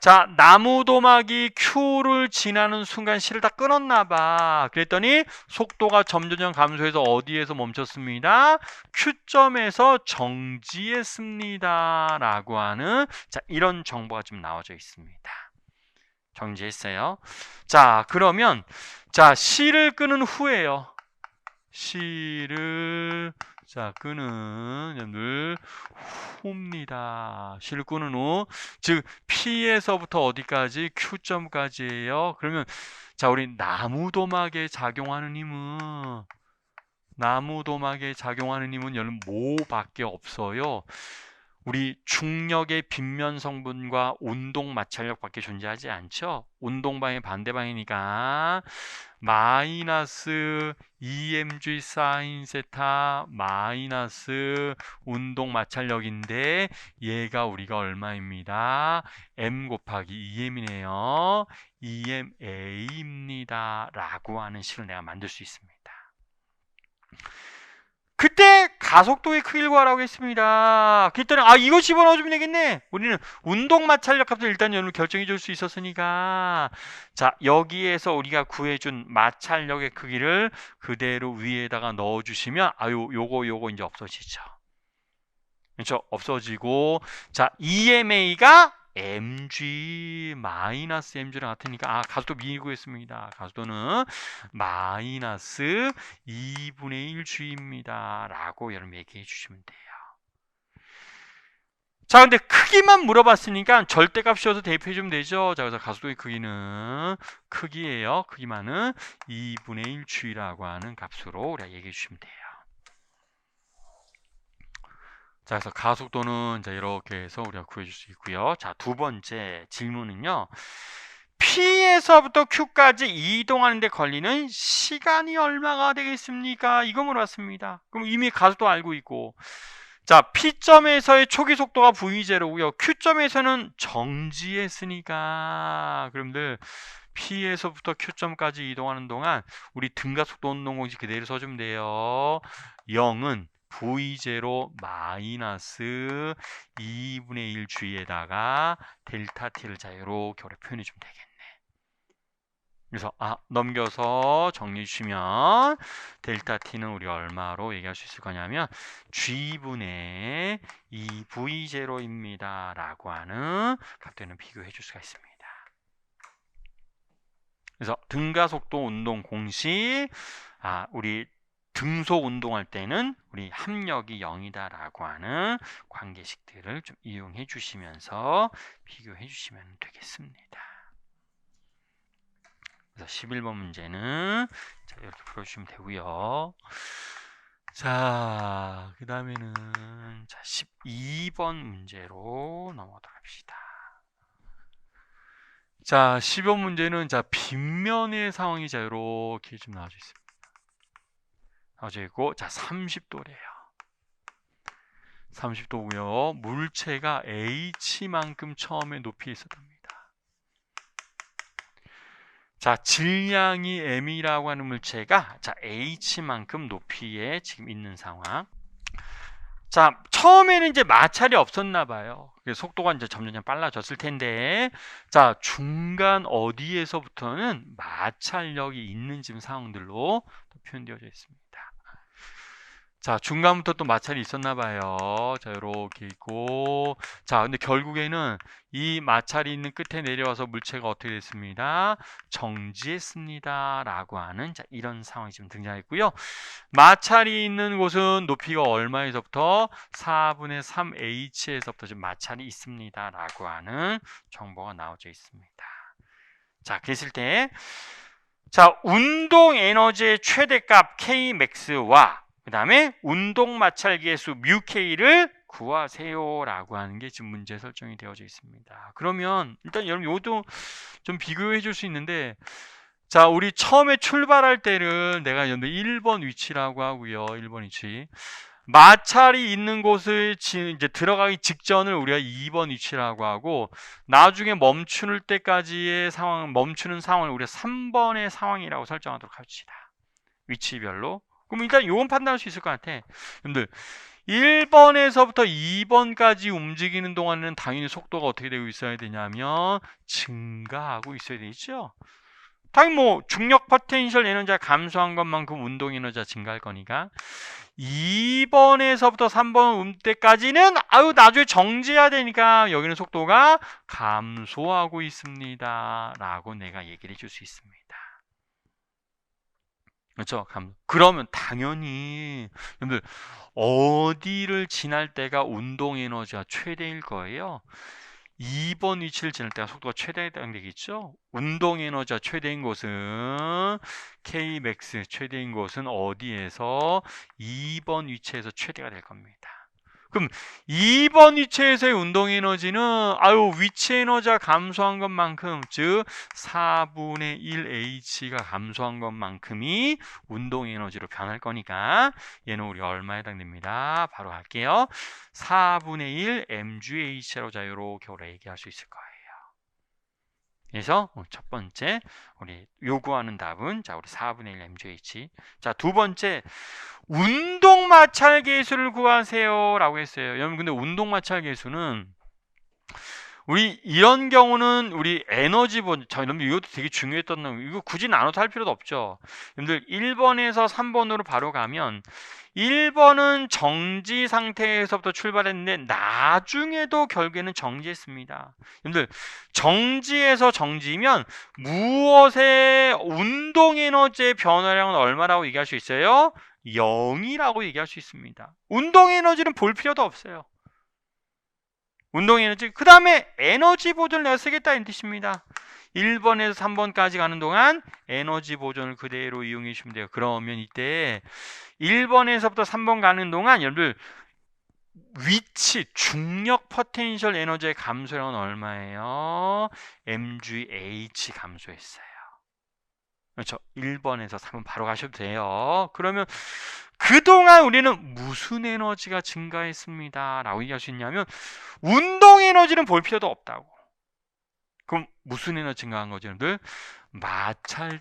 자, 나무도막이 Q를 지나는 순간 C를 다 끊었나 봐. 그랬더니 속도가 점점 감소해서 어디에서 멈췄습니다. Q점에서 정지했습니다 라고 하는, 자, 이런 정보가 좀 나와져 있습니다. 정지했어요. 자, 그러면 자, C를 끄는 후에요. C를 끄는 여러분들 후입니다. C를 끄는 후, 즉 P에서부터 어디까지? Q점까지예요. 그러면 자, 우리 나무도막에 작용하는 힘은 여러분 뭐밖에 없어요. 우리 중력의 빗면 성분과 운동 마찰력밖에 존재하지 않죠. 운동방의 반대방이니까 마이너스 2mg 사인 세타 마이너스 운동 마찰력인데, 얘가 우리가 얼마입니다. m 곱하기 2m이네요. 2ma입니다 라고 하는 식을 내가 만들 수 있습니다. 그때 가속도의 크기를 구하라고 했습니다. 그랬더니 이거 집어넣어주면 되겠네. 우리는 운동 마찰력 값을 일단 여러분 결정해 줄 수 있었으니까, 자, 여기에서 우리가 구해준 마찰력의 크기를 그대로 위에다가 넣어주시면 요거 이제 없어지죠. 그렇죠? 없어지고, 자, EMA가 mg 마이너스 mg랑 같으니까 가속도 미구했습니다. 가속도는 마이너스 2분의 1g입니다 라고 여러분 얘기해 주시면 돼요. 자, 근데 크기만 물어봤으니까 절대값 씌워서 대입해 주면 되죠. 자, 그래서 가속도의 크기는 크기예요. 크기만은 2분의 1g라고 하는 값으로 우리가 얘기해 주시면 돼요. 자, 그래서 가속도는 자, 이렇게 해서 우리가 구해줄 수 있고요. 자, 두 번째 질문은요. P에서부터 Q까지 이동하는데 걸리는 시간이 얼마가 되겠습니까? 이거 물어봤습니다. 그럼 이미 가속도 알고 있고, 자, P점에서의 초기 속도가 V0고요. Q점에서는 정지했으니까, 그럼들 P에서부터 Q점까지 이동하는 동안 우리 등가속도 운동 공식 그대로 써주면 돼요. 0은 V0 마이너스 2분의 1g에다가 델타 t를 자, 이렇게 표현해 주면 되겠네. 그래서 넘겨서 정리해 주시면 델타 t는 우리가 얼마로 얘기할 수 있을 거냐면 g분의 2v0입니다 라고 하는 값들은 비교해 줄 수가 있습니다. 그래서 등가속도 운동 공식, 우리 등속 운동할 때는 우리 합력이 0이다 라고 하는 관계식들을 좀 이용해 주시면서 비교해 주시면 되겠습니다. 그래서 11번 문제는 자, 이렇게 풀어주시면 되고요. 자, 그 다음에는 자, 12번 문제로 넘어가도록 합시다. 자, 12번 문제는 자, 빗면의 상황이 자, 이렇게 좀 나와져 있습니다. 나와져 있고, 자, 30도래요. 30도고요. 물체가 H만큼 처음에 높이에 있었답니다. 자, 질량이 M이라고 하는 물체가 자, H만큼 높이에 지금 있는 상황. 자, 처음에는 이제 마찰이 없었나 봐요. 속도가 이제 점점 빨라졌을 텐데, 자, 중간 어디에서부터는 마찰력이 있는 지금 상황들로 표현되어져 있습니다. 자, 중간부터 또 마찰이 있었나 봐요. 자, 요렇게 있고. 자, 근데 결국에는 이 마찰이 있는 끝에 내려와서 물체가 어떻게 됐습니다? 정지했습니다. 라고 하는, 자, 이런 상황이 지금 등장했고요. 마찰이 있는 곳은 높이가 얼마에서부터? 4분의 3h에서부터 지금 마찰이 있습니다. 라고 하는 정보가 나오져 있습니다. 자, 그랬을 때, 자, 운동 에너지의 최대값 Kmax와 그 다음에 운동 마찰 계수 뮤K를 구하세요 라고 하는 게 지금 문제 설정이 되어져 있습니다. 그러면 일단 여러분 이것도 좀 비교해 줄 수 있는데, 자, 우리 처음에 출발할 때를 내가 1번 위치라고 하고요. 1번 위치. 마찰이 있는 곳을 이제 들어가기 직전을 우리가 2번 위치라고 하고, 나중에 멈출 때까지의 상황, 멈추는 상황을 우리가 3번의 상황이라고 설정하도록 합시다. 위치별로. 그럼 일단 요건 판단할 수 있을 것 같아. 여러분들 1번에서부터 2번까지 움직이는 동안에는 당연히 속도가 어떻게 되고 있어야 되냐면 증가하고 있어야 되겠죠. 당연히 뭐 중력 포텐셜 에너지가 감소한 것만큼 운동 에너지가 증가할 거니까 2번에서부터 3번 때까지는 나중에 정지해야 되니까 여기는 속도가 감소하고 있습니다 라고 내가 얘기를 해줄 수 있습니다. 그렇죠? 그러면 당연히 여러분들 어디를 지날 때가 운동 에너지가 최대일 거예요? 2번 위치를 지날 때가 속도가 최대가 되겠죠? 운동 에너지가 최대인 곳은 Kmax 최대인 곳은 어디에서 2번 위치에서 최대가 될 겁니다. 그럼 2번 위치에서의 운동 에너지는 위치 에너지가 감소한 것만큼, 즉 4분의 1h가 감소한 것만큼이 운동 에너지로 변할 거니까 얘는 우리 얼마에 해당됩니다. 바로 갈게요. 4분의 1 mgh로 자 이렇게 우리가 얘기할 수 있을 거예요. 그래서 첫 번째 우리 요구하는 답은 자 우리 4분의 1 mgh. 자, 두 번째 운동 마찰 계수를 구하세요 라고 했어요. 여러분 근데 운동 마찰 계수는 우리 이런 경우는 우리 에너지 여러분 이것도 되게 중요했던 거, 이거 굳이 나눠서 할 필요도 없죠. 여러분들 1번에서 3번으로 바로 가면 1번은 정지 상태에서부터 출발했는데 나중에도 결국에는 정지했습니다. 여러분들 정지에서 정지면 무엇의 운동 에너지의 변화량은 얼마라고 얘기할 수 있어요? 0이라고 얘기할 수 있습니다. 운동 에너지는 볼 필요도 없어요. 운동 에너지, 그 다음에 에너지 보존을 내가 쓰겠다는 뜻입니다. 1번에서 3번까지 가는 동안 에너지 보존을 그대로 이용해 주시면 돼요. 그러면 이때 1번에서부터 3번 가는 동안 여러분들 위치, 중력 포텐셜 에너지의 감소량은 얼마예요? mgh 감소했어요. 그렇죠. 1번에서 3번 바로 가셔도 돼요. 그러면 그동안 우리는 무슨 에너지가 증가했습니다 라고 얘기할 수 있냐면 운동 에너지는 볼 필요도 없다고. 그럼 무슨 에너지 증가한 거죠? 여러분들? 마찰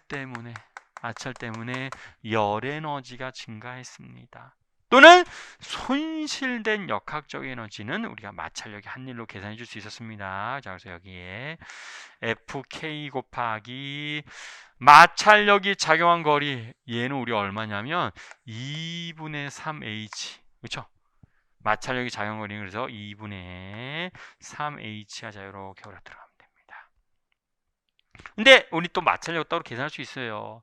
때문에 열 에너지가 증가했습니다. 또는 손실된 역학적 에너지는 우리가 마찰력의 한 일로 계산해 줄 수 있었습니다. 자, 그래서 여기에 FK 곱하기 마찰력이 작용한 거리, 얘는 우리 얼마냐면 2분의 3h. 그렇죠? 마찰력이 작용한 거리, 그래서 2분의 3h가 자 이렇게 들어가면 됩니다. 근데 우리 또 마찰력 따로 계산할 수 있어요.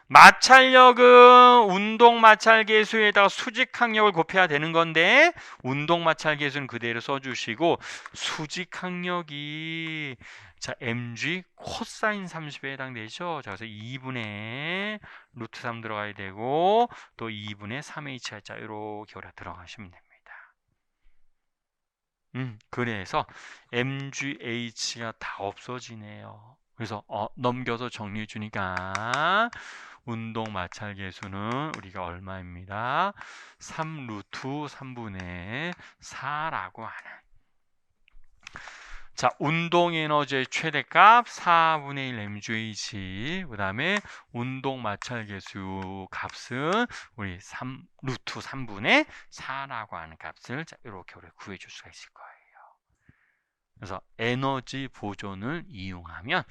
마찰력은 운동 마찰 계수에다가 수직 항력을 곱해야 되는 건데 운동 마찰 계수는 그대로 써주시고 수직 항력이 자 mg 코사인 30에 해당되죠. 자, 그래서 2분의 루트 3 들어가야 되고 또 2분의 3h가 자 이렇게 들어가시면 됩니다. 그래서 mgh가 다 없어지네요. 그래서 넘겨서 정리해 주니까 운동 마찰 계수는 우리가 얼마입니다? 3루트 3분의 4라고 하는. 자, 운동 에너지의 최대값 4분의 1 mgh. 그 다음에 운동 마찰 계수 값은 우리 루트 3분의 4라고 하는 값을 자, 이렇게 우리 구해 줄 수가 있을 거예요. 그래서 에너지 보존을 이용하면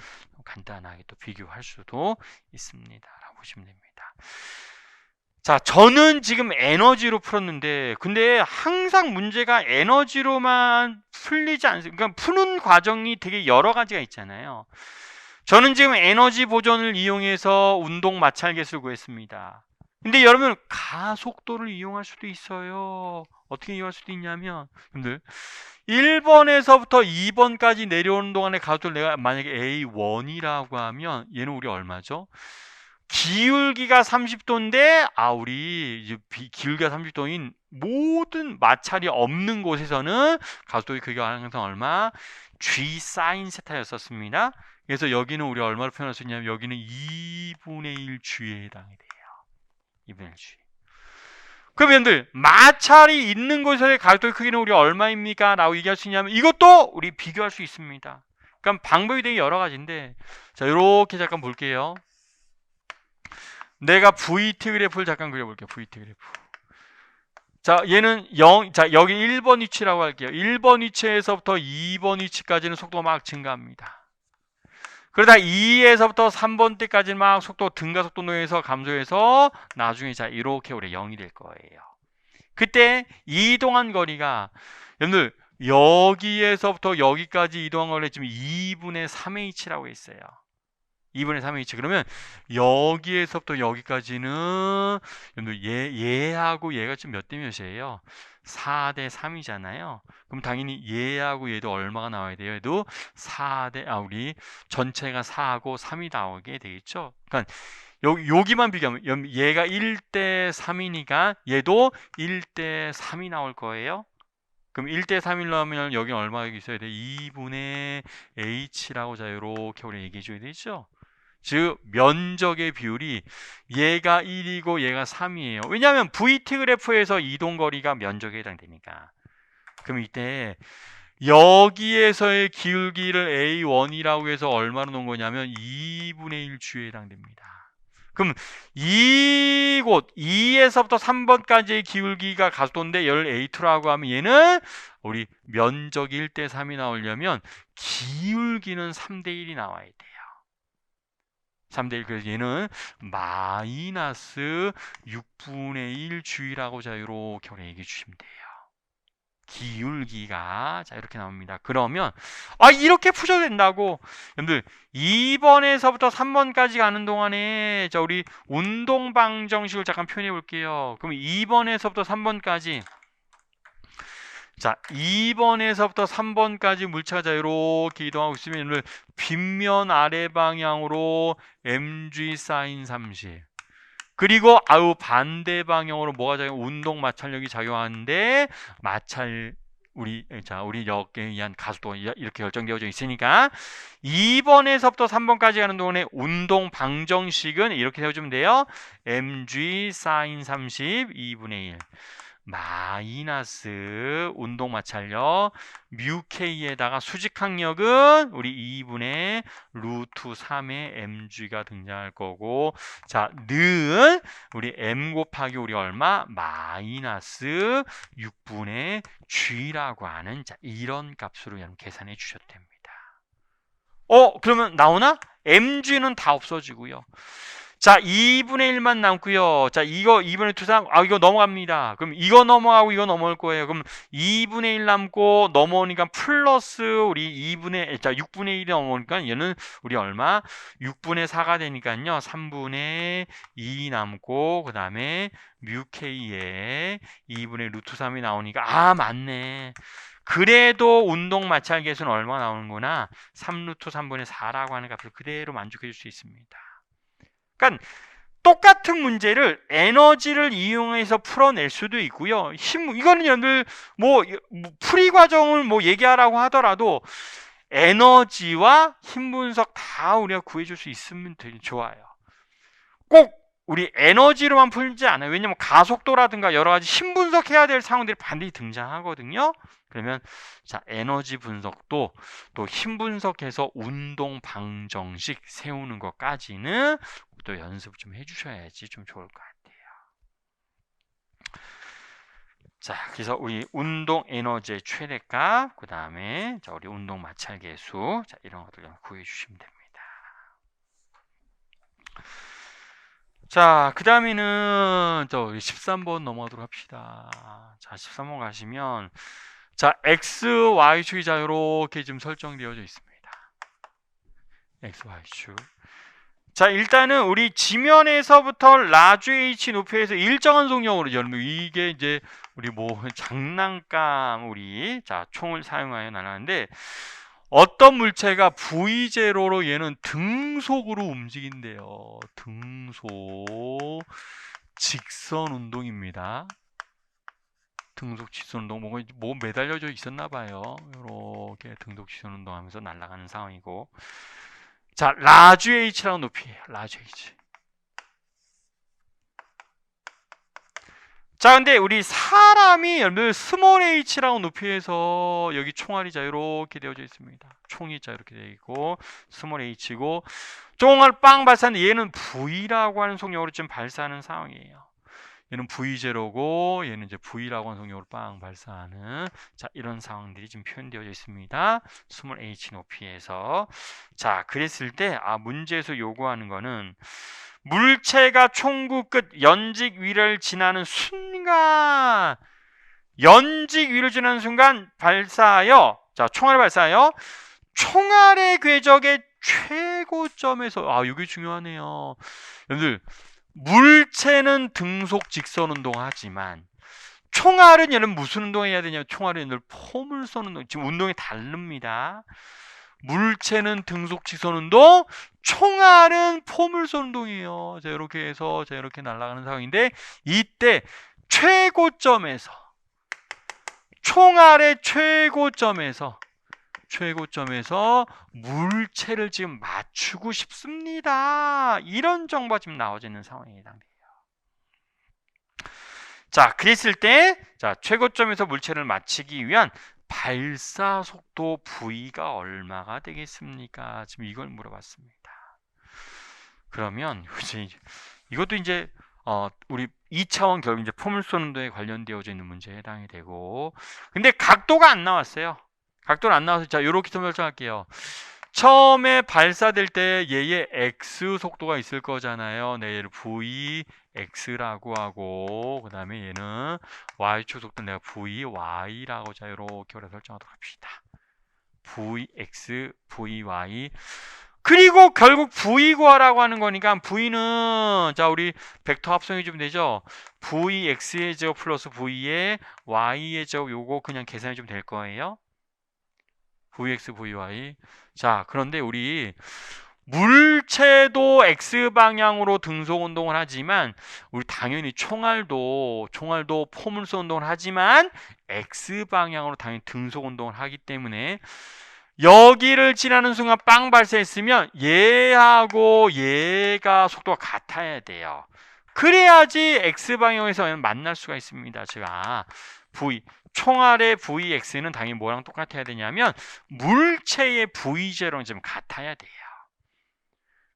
간단하게 또 비교할 수도 있습니다 라고 보시면 됩니다. 자, 저는 지금 에너지로 풀었는데, 근데 항상 문제가 에너지로만 풀리지 않습니다. 그러니까 푸는 과정이 되게 여러 가지가 있잖아요. 저는 지금 에너지 보존을 이용해서 운동 마찰계수를 구했습니다. 근데 여러분, 가속도를 이용할 수도 있어요. 어떻게 이용할 수도 있냐면, 여러분들, 1번에서부터 2번까지 내려오는 동안의 가속도를 내가 만약에 A1이라고 하면, 얘는 우리 얼마죠? 기울기가 30도인데 우리 이제 기울기가 30도인 모든 마찰이 없는 곳에서는 가속도의 크기가 항상 얼마? G 사인 세타였었습니다. 그래서 여기는 우리 얼마로 표현할 수 있냐면 여기는 2분의 1 G에 해당이 돼요. 2분의 1 G. 그럼 여러분들 마찰이 있는 곳에서의 가속도의 크기는 우리 얼마입니까? 라고 얘기할 수 있냐면 이것도 우리 비교할 수 있습니다. 그러니까 방법이 되게 여러 가지인데, 자, 이렇게 잠깐 볼게요. 내가 VT 그래프를 잠깐 그려볼게요. VT 그래프. 자, 얘는 0, 자, 여기 1번 위치라고 할게요. 1번 위치에서부터 2번 위치까지는 속도가 막 증가합니다. 그러다 2에서부터 3번 때까지는 막 속도 등가 속도노에서 감소해서 나중에 자, 이렇게 우리 0이 될 거예요. 그때 이동한 거리가 여러분들 여기에서부터 여기까지 이동한 거리 지금 2분의 3h라고 했어요. 2분의 3h. 그러면 여기에서부터 여기까지는 얘하고 얘가 지금 몇 대 몇이에요? 4대 3이잖아요. 그럼 당연히 얘하고 얘도 얼마가 나와야 돼요? 얘도 4대 우리 전체가 4하고 3이 나오게 되겠죠. 그러니까 여기만 비교하면 얘가 1대 3이니까 얘도 1대 3이 나올 거예요. 그럼 1대 3일로 하면 여기 얼마 있어야 돼? 2분의 h라고 자 이렇게 우리 얘기해 줘야 되죠. 즉 면적의 비율이 얘가 1이고 얘가 3이에요. 왜냐하면 VT 그래프에서 이동거리가 면적에 해당되니까. 그럼 이때 여기에서의 기울기를 A1이라고 해서 얼마로 놓은 거냐면 2분의 1 G에 해당됩니다. 그럼 이곳 2에서부터 3번까지의 기울기가 가속도인데 얘를 A2라고 하면 얘는 우리 면적이 1대 3이 나오려면 기울기는 3대 1이 나와야 돼요. 3대 1. 그래서 얘는 마이너스 6분의 1 G라고 자 이렇게 얘기해 주시면 돼요. 기울기가 자 이렇게 나옵니다. 그러면 이렇게 푸셔도 된다고. 여러분들 2번에서부터 3번까지 가는 동안에 자 우리 운동 방정식을 잠깐 표현해 볼게요. 그럼 2번에서부터 3번까지 자 2번에서부터 3번까지 물체가 자 이렇게 이동하고 있으면 빗면 아래 방향으로 mg 사인 30 그리고 반대 방향으로 뭐가 작용? 운동 마찰력이 작용하는데 우리 역에 의한 가속도가 이렇게 결정되어져 있으니까 2번에서부터 3번까지 가는 동안에 운동 방정식은 이렇게 세워주면 돼요. mg 사인 30 2분의 1 마이너스 운동 마찰력 뮤 K에다가 수직항력은 우리 2분의 루트 3의 mg가 등장할 거고, 자, 는 우리 m 곱하기 우리 얼마? 마이너스 6분의 g라고 하는 자 이런 값으로 여러분 계산해 주셔도 됩니다. 그러면 나오나? mg는 다 없어지고요. 자, 2분의 1만 남고요. 자, 이거 2분의 2, 3, 이거 넘어갑니다. 그럼 이거 넘어가고 이거 넘어올 거예요. 그럼 2분의 1 남고 넘어오니까 플러스 우리 6분의 1이 넘어오니까 얘는 우리 얼마? 6분의 4가 되니까요. 3분의 2 남고 그 다음에 뮤 K에 2분의 루트 3이 나오니까 맞네. 그래도 운동 마찰 계수는 얼마 나오는구나? 3루트 3분의 4라고 하는 값을 그대로 만족해 줄 수 있습니다. 그러니까 똑같은 문제를 에너지를 이용해서 풀어낼 수도 있고요. 이거는 여러분들 풀이 과정을 얘기하라고 하더라도 에너지와 힘 분석 다 우리가 구해줄 수 있으면 되게 좋아요. 꼭 우리 에너지로만 풀지 않아요. 왜냐면 가속도라든가 여러 가지 힘 분석해야 될 상황들이 반드시 등장하거든요. 그러면 자 에너지 분석도 또 힘 분석해서 운동 방정식 세우는 것까지는 또 연습 좀 해주셔야지 좀 좋을 것 같아요. 자, 그래서 우리 운동 에너지의 최대값, 그 다음에 자 우리 운동 마찰 계수, 자 이런 것들 구해 주시면 됩니다. 자, 그 다음에는 저 13번 넘어가도록 합시다. 자, 13번 가시면 자, x, y축이 자 이렇게 지금 설정되어져 있습니다. x, y축. 자, 일단은 우리 지면에서부터 라주 h 높이에서 일정한 속력으로 여러분 이게 이제 우리 뭐 장난감 우리 자 총을 사용하여 날아가는데 어떤 물체가 V0로 얘는 등속으로 움직인대요. 등속 직선 운동입니다. 등속 직선 운동 뭐 매달려져 있었나 봐요. 이렇게 등속 직선 운동하면서 날아가는 상황이고 자 라주 H라고 높이에요. 라주 H. 자 근데 우리 사람이 여러분들 스몰 h라고 높이에서 여기 총알이 자 이렇게 되어져 있습니다. 총이 자 이렇게 되어 있고 스몰 h고 총알 빵 발사하는데 얘는 V라고 하는 속력으로 지금 발사하는 상황이에요. 얘는 V0고 얘는 이제 V라고 하는 속력으로 빵 발사하는 자 이런 상황들이 지금 표현되어 있습니다. 스몰 h 높이에서 자 그랬을 때 문제에서 요구하는 거는 물체가 총구 끝 연직 위를 지나는 순간 발사하여 자 총알을 발사하여 총알의 궤적의 최고점에서 이게 중요하네요. 여러분들 물체는 등속 직선 운동하지만 총알은 얘는 무슨 운동해야 되냐면 총알은 얘는 포물선 운동 지금 운동이 다릅니다. 물체는 등속 직선 운동, 총알은 포물선 운동이에요. 자, 이렇게 해서 자, 이렇게 날아가는 상황인데 이때 최고점에서 총알의 최고점에서 물체를 지금 맞추고 싶습니다. 이런 정보가 지금 나와져 있는 상황이에요. 자, 그랬을 때 자, 최고점에서 물체를 맞추기 위한 발사 속도 V가 얼마가 되겠습니까? 지금 이걸 물어봤습니다. 그러면 이것도 이제 우리 2차원 결국 이제 포물선 운동에 관련되어져 있는 문제에 해당이 되고 근데 각도가 안 나왔어요. 각도는 안 나와서 자, 이렇게 좀 설정할게요. 처음에 발사될 때 얘의 x 속도가 있을 거잖아요. 네, 얘를 vx라고 하고 그 다음에 얘는 y축 속도 내가 vy라고 자 이렇게 설정하도록 합시다. vx, vy 그리고 결국 v 구하라고 하는 거니까 v는 자 우리 벡터 합성해 주면 되죠. vx의 제곱 플러스 v의 y의 제곱 요거 그냥 계산해 주면 될 거예요. vx, vy. 자, 그런데 우리 물체도 x방향으로 등속 운동을 하지만 우리 당연히 총알도 포물선 운동을 하지만 x방향으로 당연히 등속 운동을 하기 때문에 여기를 지나는 순간 빵 발사했으면 얘하고 얘가 속도가 같아야 돼요. 그래야지 x방향에서 만날 수가 있습니다. 제가 총알의 Vx는 당연히 뭐랑 똑같아야 되냐면 물체의 V0랑 좀 같아야 돼요.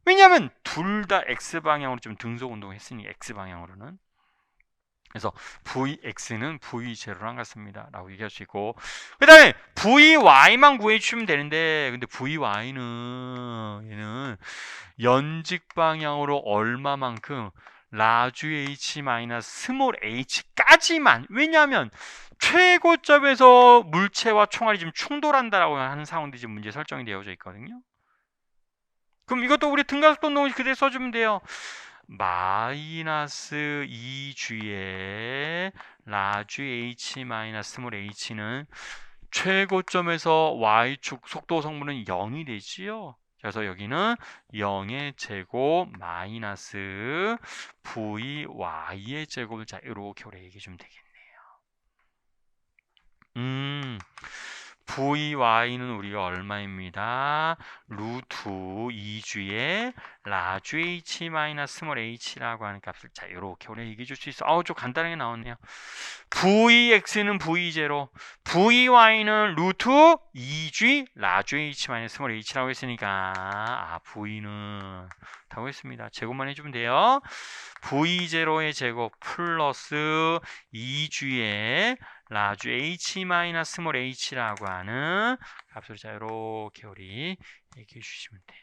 왜냐하면 둘 다 X방향으로 좀 등속 운동을 했으니 X방향으로는 그래서 Vx는 V0랑 같습니다 라고 얘기할 수 있고 그 다음에 Vy만 구해주시면 되는데 근데 Vy는 얘는 연직 방향으로 얼마만큼 라주 h 스몰 h까지만 왜냐하면 최고점에서 물체와 총알이 지금 충돌한다라고 하는 상황들이 지금 문제 설정이 되어져 있거든요. 그럼 이것도 우리 등가속도 운동을 그대로 써주면 돼요. 마이너스 2g의 라주 h 스몰 h는 최고점에서 y축 속도 성분은 0이 되지요. 그래서 여기는 0의 제곱 마이너스 vy의 제곱을 자 이렇게 오래 얘기해 주면 되겠네요. vy는 우리가 얼마입니다. 루트 2주의 라주 h 스몰 h라고 하는 값을 자 이렇게 오래 얘기해 줄 수 있어. 좀 간단하게 나왔네요. vx는 v0, vy는 루트 2g 라주 h 스몰 h라고 했으니까 v는 라고 했습니다. 제곱만 해주면 돼요. v0의 제곱 플러스 2g의 라주 h 스몰 h라고 하는 값을 자 이렇게 우리 얘기해 주시면 돼요.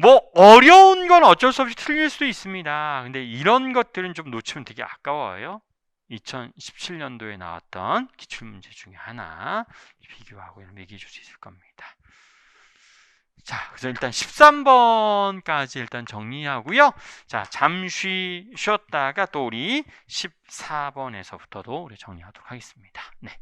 뭐 어려운 건 어쩔 수 없이 틀릴 수도 있습니다. 근데 이런 것들은 좀 놓치면 되게 아까워요. 2017년도에 나왔던 기출문제 중에 하나 비교하고 매기해 줄 수 있을 겁니다. 자, 그래서 일단 13번까지 일단 정리하고요. 자, 잠시 쉬었다가 또 우리 14번에서부터도 우리 정리하도록 하겠습니다. 네.